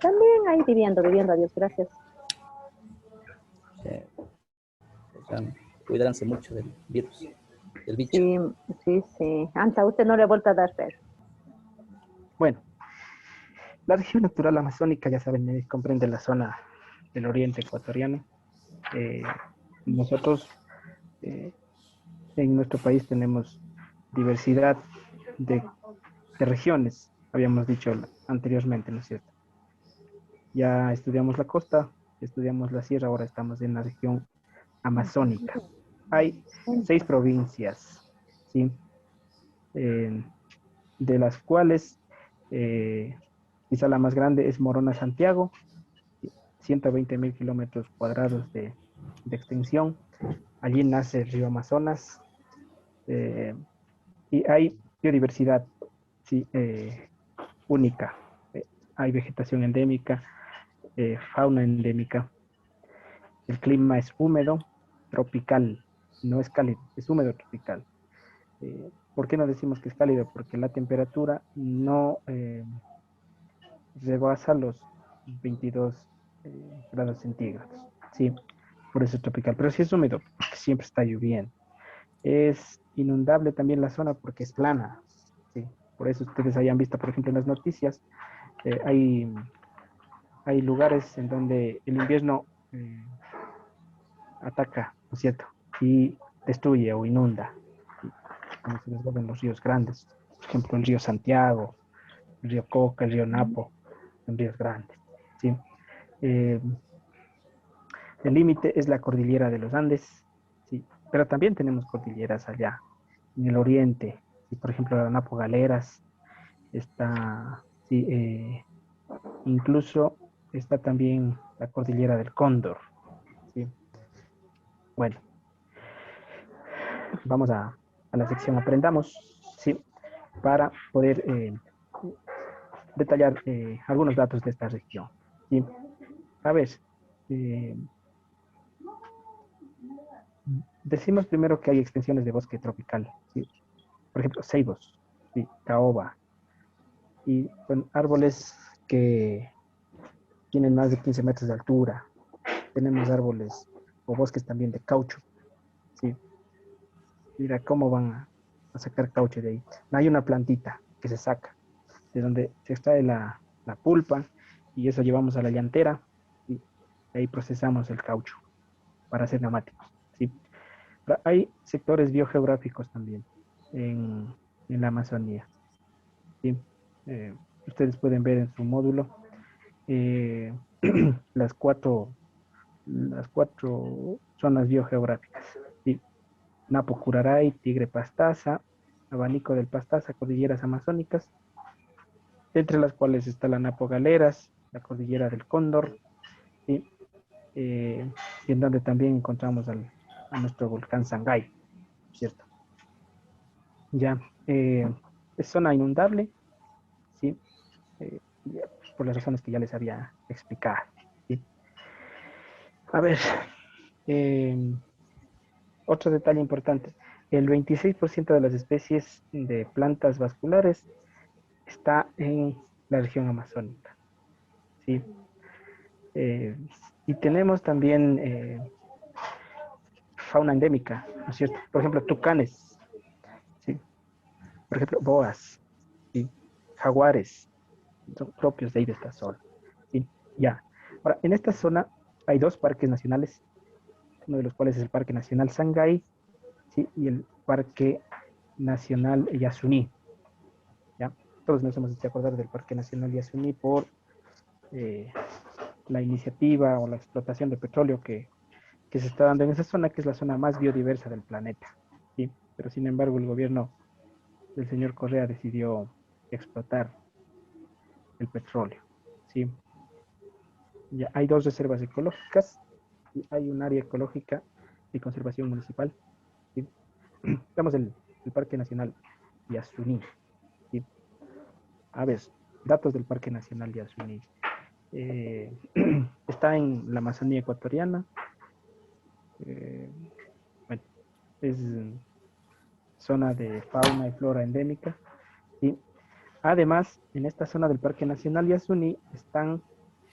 También ahí viviendo, a Dios gracias. Sí. O sea, cuidarse mucho del virus, del bicho. Sí, sí, sí. Anta, usted no le ha vuelto a dar perro. Bueno, la región natural amazónica, ya saben, comprende la zona del oriente ecuatoriano. Eh, nosotros en nuestro país tenemos diversidad de, de regiones, habíamos dicho anteriormente, ¿no es cierto? Ya estudiamos la costa, estudiamos la sierra, ahora estamos en la región amazónica. Hay 6 provincias, ¿sí? De las cuales quizá la más grande es Morona Santiago, 120.000 kilómetros cuadrados de extensión. Allí nace el río Amazonas y hay biodiversidad, sí, única. Hay vegetación endémica, fauna endémica. El clima es húmedo, tropical, no es cálido, es húmedo tropical. ¿Por qué no decimos que es cálido? Porque la temperatura no rebasa los 22 grados centígrados. Sí, por eso es tropical. Pero sí es húmedo, porque siempre está lloviendo. Es inundable también la zona porque es plana. Sí, por eso ustedes hayan visto, por ejemplo, en las noticias, eh, hay, hay lugares en donde el invierno ataca, ¿no es cierto? Y destruye o inunda, como se desbordan los ríos grandes. Por ejemplo, el río Santiago, el río Coca, el río Napo, son ríos grandes. ¿Sí? Eh, el límite es la cordillera de los Andes, ¿sí? Pero también tenemos cordilleras allá, en el oriente, ¿sí? Por ejemplo, la Napo Galeras, está, ¿sí? Incluso está también la cordillera del Cóndor, ¿sí? Bueno, vamos a la sección Aprendamos, ¿sí? Para poder detallar algunos datos de esta región, ¿sí? A ver, eh, decimos primero que hay extensiones de bosque tropical, ¿sí? Por ejemplo, ceibos, ¿sí? Caoba, y son árboles que tienen más de 15 metros de altura. Tenemos árboles o bosques también de caucho, ¿sí? Mira cómo van a sacar caucho de ahí. Hay una plantita que se saca, de donde se extrae la pulpa, y eso llevamos a la llantera, y ahí procesamos el caucho para hacer neumáticos, ¿sí? Pero hay sectores biogeográficos también en la Amazonía, ¿sí? Eh, ustedes pueden ver en su módulo eh, las cuatro zonas biogeográficas, ¿sí? Napo Curaray, Tigre Pastaza, Abanico del Pastaza, cordilleras amazónicas, entre las cuales está la Napo Galeras, la cordillera del Cóndor, ¿sí? Eh, y en donde también encontramos a nuestro volcán Sangay, ¿cierto? Ya, es zona inundable, ¿sí? Por las razones que ya les había explicado, ¿sí? A ver, eh, otro detalle importante, el 26% de las especies de plantas vasculares está en la región amazónica, ¿sí? Eh, y tenemos también fauna endémica, ¿no es cierto? Por ejemplo, tucanes, ¿sí? Por ejemplo, boas, ¿sí? Jaguares, son propios de ahí de esta zona, ¿sí? Ya. Ahora, en esta zona hay 2 parques nacionales, uno de los cuales es el Parque Nacional Sangay, ¿sí? Y el Parque Nacional Yasuní, ¿ya? Todos nos hemos hecho acordar del Parque Nacional Yasuní por eh, la iniciativa o la explotación de petróleo que se está dando en esa zona, que es la zona más biodiversa del planeta, ¿sí? Pero sin embargo el gobierno del señor Correa decidió explotar el petróleo, ¿sí? Ya hay 2 reservas ecológicas y hay un área ecológica de conservación municipal, ¿sí? Estamos en el Parque Nacional Yasuní, ¿sí? A ver, datos del Parque Nacional Yasuní. Eh, está en la Amazonía ecuatoriana. Eh, bueno, es zona de fauna y flora endémica. Y además, en esta zona del Parque Nacional Yasuní están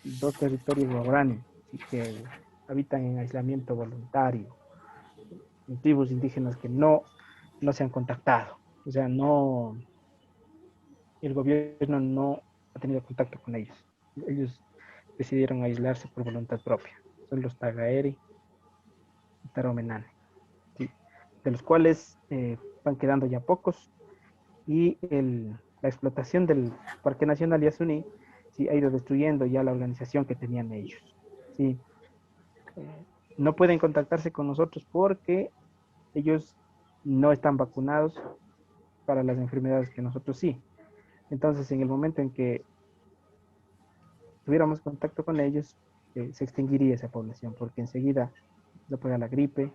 dos territorios guaraní, ¿sí? Que habitan en aislamiento voluntario, en tribus indígenas que no se han contactado. O sea, no, el gobierno no ha tenido contacto con ellos. Ellos decidieron aislarse por voluntad propia. Son los Tagaeri y Taromenane, ¿sí? De los cuales van quedando ya pocos, y la explotación del Parque Nacional Yasuní, sí, ha ido destruyendo ya la organización que tenían ellos. Sí. No pueden contactarse con nosotros porque ellos no están vacunados para las enfermedades que nosotros sí. Entonces, en el momento en que tuviéramos contacto con ellos, se extinguiría esa población, porque enseguida les va a pegar la gripe,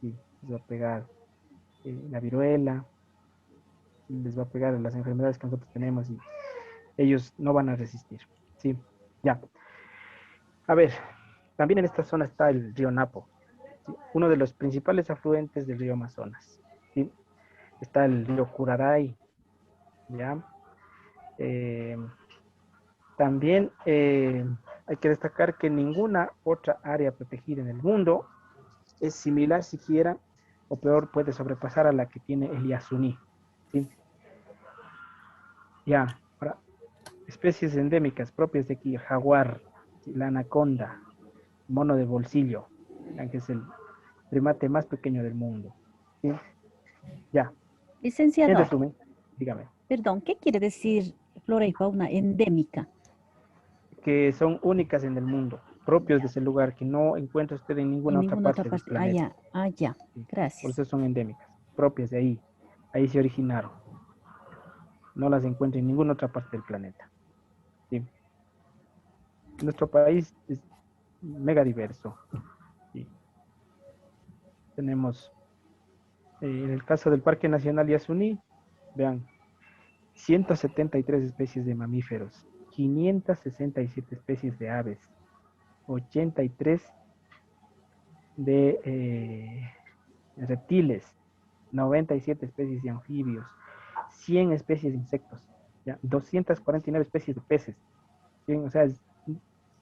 sí, les va a pegar la viruela, les va a pegar las enfermedades que nosotros tenemos y ellos no van a resistir. Sí, ya. A ver, también en esta zona está el río Napo, ¿sí? Uno de los principales afluentes del río Amazonas. ¿Sí? Está el río Curaray, ¿ya? Eh, También hay que destacar que ninguna otra área protegida en el mundo es similar siquiera, o peor, puede sobrepasar a la que tiene el Yasuní. ¿Sí? Ya, ahora, especies endémicas propias de aquí, el jaguar, ¿sí? La anaconda, mono de bolsillo, que es el primate más pequeño del mundo. ¿Sí? Ya, en Licenciado, resumen, dígame, perdón, ¿qué quiere decir flora y fauna endémica? que son únicas en el mundo, propios de ese lugar, que no encuentra usted en En ninguna otra ninguna otra parte del parte. Ah, planeta. ya, ah, ya. ¿Sí? Por Gracias. eso son endémicas, propias de ahí. Ahí se originaron. No las encuentra en ninguna otra parte del planeta. ¿Sí? Nuestro país es mega diverso. ¿Sí? Tenemos, en el caso del Parque Nacional Yasuní, vean, 173 especies de mamíferos, 567 especies de aves, 83 de reptiles, 97 especies de anfibios, 100 especies de insectos, ¿ya? 249 especies de peces. ¿Sí? O sea, es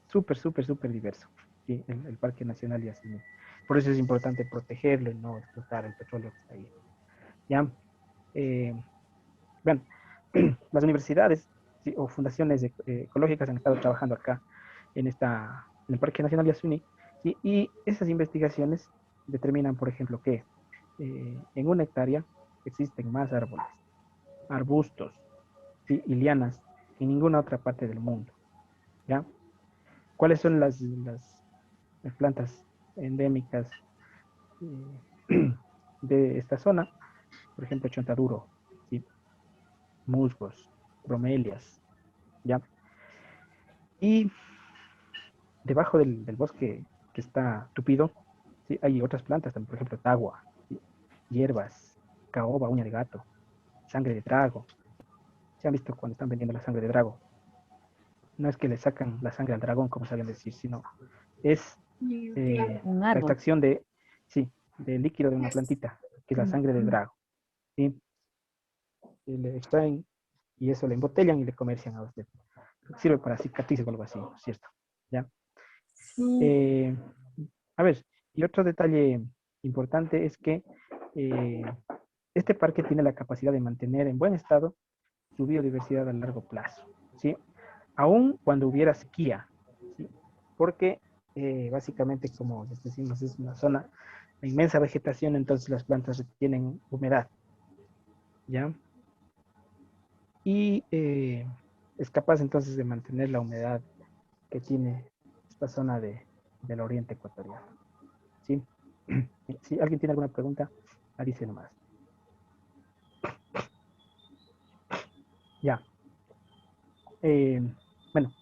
súper, súper, súper diverso, ¿sí? El Parque Nacional Yasuní. Por eso es importante protegerlo y no explotar el petróleo que está ahí. ¿Ya? Bueno, las universidades, ¿sí? O fundaciones ecológicas han estado trabajando acá en el Parque Nacional Yasuní, ¿sí? Y esas investigaciones determinan, por ejemplo, que en una hectárea existen más árboles, arbustos, ¿sí? Y lianas que en ninguna otra parte del mundo. ¿Ya? ¿Cuáles son las plantas endémicas de esta zona? Por ejemplo, chontaduro, ¿sí? Musgos, bromelias, ¿ya? Y debajo del bosque que está tupido, ¿sí? Hay otras plantas, también, por ejemplo, tagua, ¿sí? Hierbas, caoba, uña de gato, sangre de drago. ¿Se han visto cuando están vendiendo la sangre de drago? No es que le sacan la sangre al dragón, como saben decir, sino es Un la árbol. extracción sí, de líquido de una plantita, que es la sangre de drago. ¿Sí? Y le extraen y eso le embotellan y le comercian a usted. Sirve para cicatrices o algo así, ¿no es cierto? ¿Ya? Eh, a ver, y otro detalle importante es que eh, este parque tiene la capacidad de mantener en buen estado su biodiversidad a largo plazo, ¿sí? Aún cuando hubiera sequía, ¿sí? Porque básicamente, como les decimos, es una zona de inmensa vegetación, entonces las plantas retienen humedad, ¿ya? Y es capaz entonces de mantener la humedad que tiene esta zona del oriente ecuatoriano, ¿sí? Si alguien tiene alguna pregunta, dice nomás. Ya. Bueno,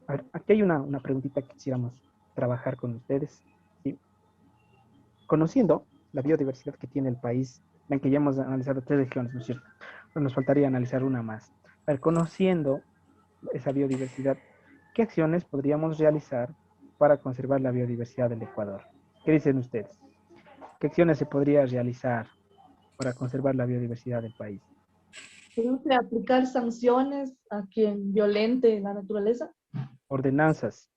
a ver, aquí hay una preguntita que quisiéramos trabajar con ustedes, ¿sí? Conociendo la biodiversidad que tiene el país, ven que ya hemos analizado 3 regiones, ¿no es cierto? Pero nos faltaría analizar una más. A ver, conociendo esa biodiversidad, ¿qué acciones podríamos realizar para conservar la biodiversidad del Ecuador? ¿Qué dicen ustedes? ¿Qué acciones se podría realizar para conservar la biodiversidad del país? Tenemos que aplicar sanciones a quien violente la naturaleza. ordenanzas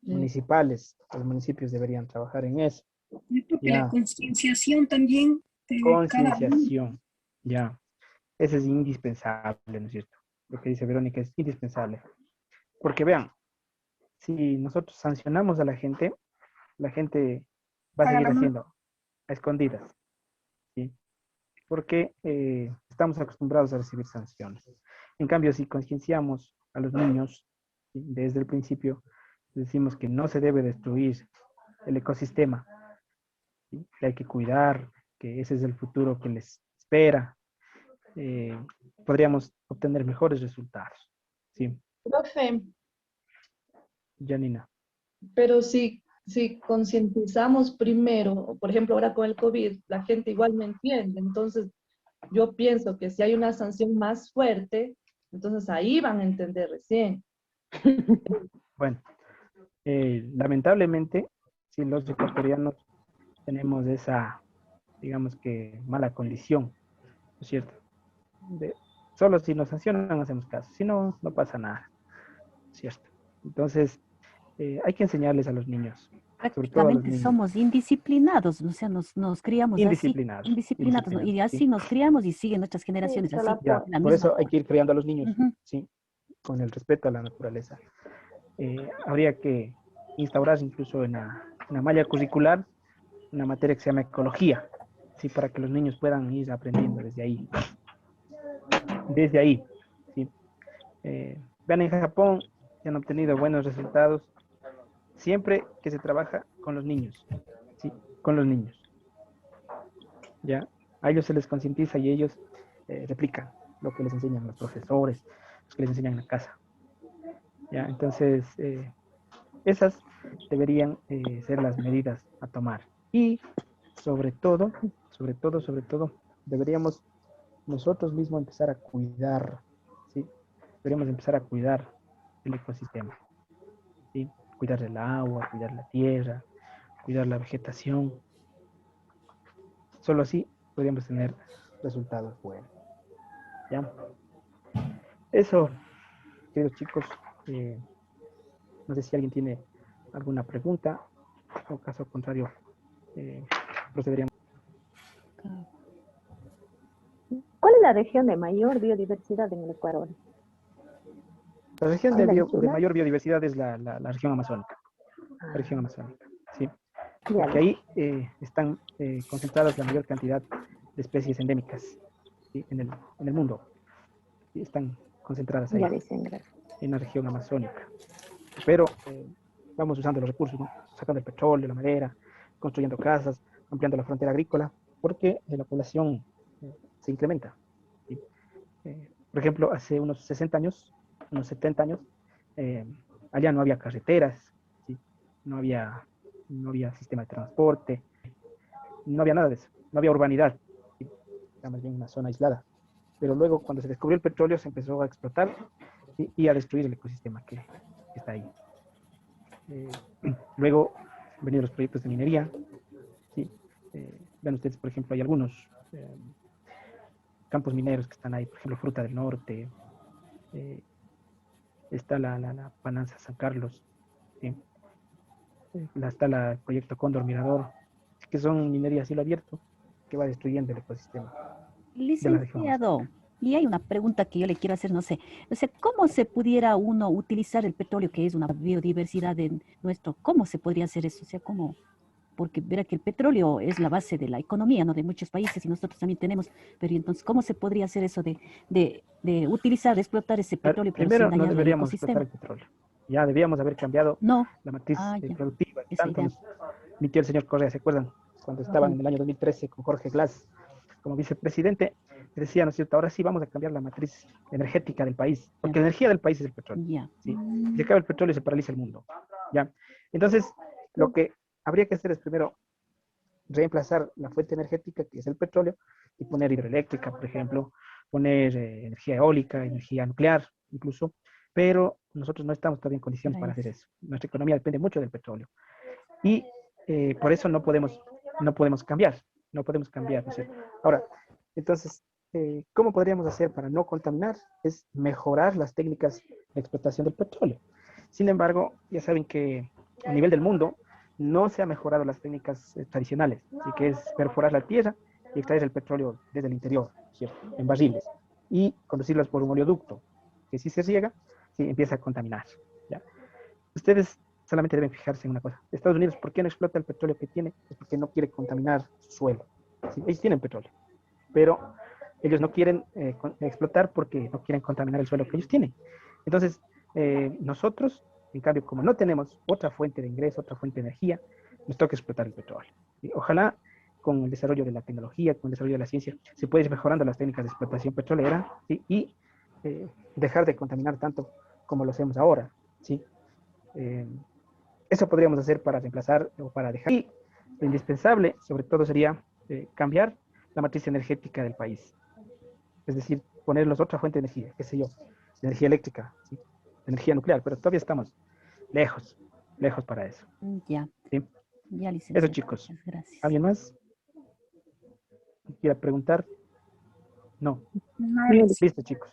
Mm. municipales. Los municipios deberían trabajar en eso. Sí, porque Ya. la concienciación también de cada uno. Concienciación. Ya. Eso es indispensable, ¿no es cierto? Lo que dice Verónica es indispensable. Porque vean, si nosotros sancionamos a la gente va a Haga seguir la mano. haciendo a escondidas, ¿sí? Porque estamos acostumbrados a recibir sanciones. En cambio, si concienciamos a los niños, ¿sí? Desde el principio, decimos que no se debe destruir el ecosistema, ¿sí? Que hay que cuidar, que ese es el futuro que les espera, podríamos obtener mejores resultados. ¿Sí? Profe, Janina. pero si concientizamos primero, por ejemplo, ahora con el COVID, la gente igual no entiende. Entonces, yo pienso que si hay una sanción más fuerte, entonces ahí van a entender recién. Bueno, lamentablemente, si los ecuatorianos tenemos esa, digamos que, mala condición, ¿no es cierto? Solo si nos sancionan hacemos caso, si no, no pasa nada, ¿cierto? Entonces, hay que enseñarles a los niños, sobre todo a los Prácticamente niños, somos indisciplinados, o sea, nos criamos así, indisciplinados, ¿no? Y así sí. nos criamos y siguen nuestras generaciones se así. la Ya, de la por misma eso hay forma. que ir criando a los niños, Ujú. ¿sí? Con el respeto a la naturaleza. Habría que instaurar incluso en la malla curricular una materia que se llama ecología, ¿sí? Para que los niños puedan ir aprendiendo desde ahí. Desde ahí, ¿sí? Vean, en Japón se han obtenido buenos resultados siempre que se trabaja con los niños, ¿sí? Con los niños. ¿Ya? A ellos se les concientiza y ellos replican lo que les enseñan los profesores, los que les enseñan en la casa. ¿Ya? Entonces, esas deberían ser las medidas a tomar. Y sobre todo, deberíamos nosotros mismos empezar a cuidar, ¿sí? Deberíamos empezar a cuidar el ecosistema, ¿sí? Cuidar el agua, cuidar la tierra, cuidar la vegetación. Solo así podríamos tener resultados buenos. ¿Ya? Eso, queridos chicos, no sé si alguien tiene alguna pregunta, o caso contrario, procederíamos. ¿Cuál es la región de mayor biodiversidad en el Ecuador? La región ¿Es la de Chula? mayor biodiversidad es la región amazónica. La Ah, región amazónica, sí. ya, Porque ahí están concentradas la mayor cantidad de especies endémicas, ¿sí? En el mundo. ¿Sí? Están concentradas ahí, ya dicen, gracias. en la región amazónica. Pero vamos usando los recursos, ¿no? Sacando el petróleo, la madera, construyendo casas, ampliando la frontera agrícola, porque la población se incrementa. ¿Sí? Por ejemplo, hace unos 60 años, unos 70 años, allá no había carreteras, ¿sí? no había sistema de transporte, no había nada de eso, no había urbanidad, ¿sí? Era más bien una zona aislada. Pero luego, cuando se descubrió el petróleo, se empezó a explotar y a destruir el ecosistema que está ahí. Luego venían los proyectos de minería, ¿sí? Vean ustedes, por ejemplo, hay algunos campos mineros que están ahí, por ejemplo, Fruta del Norte, está la Pananza San Carlos, ¿sí? Está el proyecto Cóndor Mirador, que son minería a cielo abierto, que va destruyendo el ecosistema de la región amazónica. Licenciado, y hay una pregunta que yo le quiero hacer, no sé, o sea, ¿cómo se pudiera uno utilizar el petróleo, que es una biodiversidad de nuestro, cómo se podría hacer eso? O sea, ¿cómo? Porque verá que el petróleo es la base de la economía, ¿no? De muchos países y nosotros también tenemos, pero entonces, ¿cómo se podría hacer eso de utilizar, de explotar ese petróleo, pero sin Primero, no dañar el deberíamos explotar ecosistema? el petróleo. Ya debíamos haber cambiado No, la matriz ya, productiva. esa Tanto idea. nos mintió el señor Correa, ¿se acuerdan? Cuando estaban Ujú. en el año 2013 con Jorge Glass como vicepresidente, decía, ¿no es cierto? Ahora sí vamos a cambiar la matriz energética del país, porque la energía del país es el petróleo. Ya. ¿Sí? Si se acaba el petróleo, se paraliza el mundo. ¿Ya? Entonces, lo que habría que hacer es primero reemplazar la fuente energética, que es el petróleo, y poner hidroeléctrica, por ejemplo, poner energía eólica, energía nuclear, incluso, pero nosotros no estamos todavía en condiciones para hacer eso. Nuestra economía depende mucho del petróleo. Y por eso no podemos cambiar, ¿no es cierto? Ahora, entonces, ¿cómo podríamos hacer para no contaminar? Es mejorar las técnicas de explotación del petróleo. Sin embargo, ya saben que a nivel del mundo no se han mejorado las técnicas tradicionales, así que es perforar la tierra y extraer el petróleo desde el interior, ¿cierto? En barriles, y conducirlos por un oleoducto, que si se riega, sí, empieza a contaminar, ¿ya? Ustedes solamente deben fijarse en una cosa. Estados Unidos, ¿por qué no explota el petróleo que tiene? Es porque no quiere contaminar su suelo. Sí, ellos tienen petróleo, pero ellos no quieren explotar porque no quieren contaminar el suelo que ellos tienen. Entonces, nosotros, en cambio, como no tenemos otra fuente de ingreso, otra fuente de energía, nos toca explotar el petróleo. Y ojalá con el desarrollo de la tecnología, con el desarrollo de la ciencia, se puede ir mejorando las técnicas de explotación petrolera, ¿sí? Y dejar de contaminar tanto como lo hacemos ahora, ¿sí? Eso podríamos hacer para reemplazar o para dejar. Y lo indispensable, sobre todo, sería cambiar la matriz energética del país. Es decir, ponerlos otra fuente de energía, qué sé yo, de energía eléctrica, ¿sí? De energía nuclear, pero todavía estamos lejos para eso. Ya, ¿Sí? ya, licenciado. Eso, chicos. Muchas gracias. ¿Alguien más quiera preguntar? No. Listo, chicos.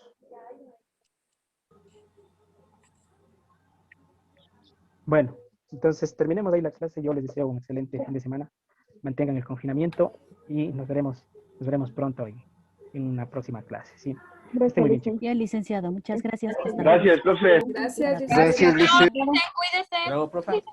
Bueno, entonces terminemos ahí la clase. Yo les deseo un excelente fin de semana. Mantengan el confinamiento y nos veremos pronto en una próxima clase. ¿Sí? Estén muy bien, chicos. Ya, licenciado, muchas gracias. Hasta Gracias, luego. profe. Gracias, Gracias, licenciado. licenciado. Luego, profe.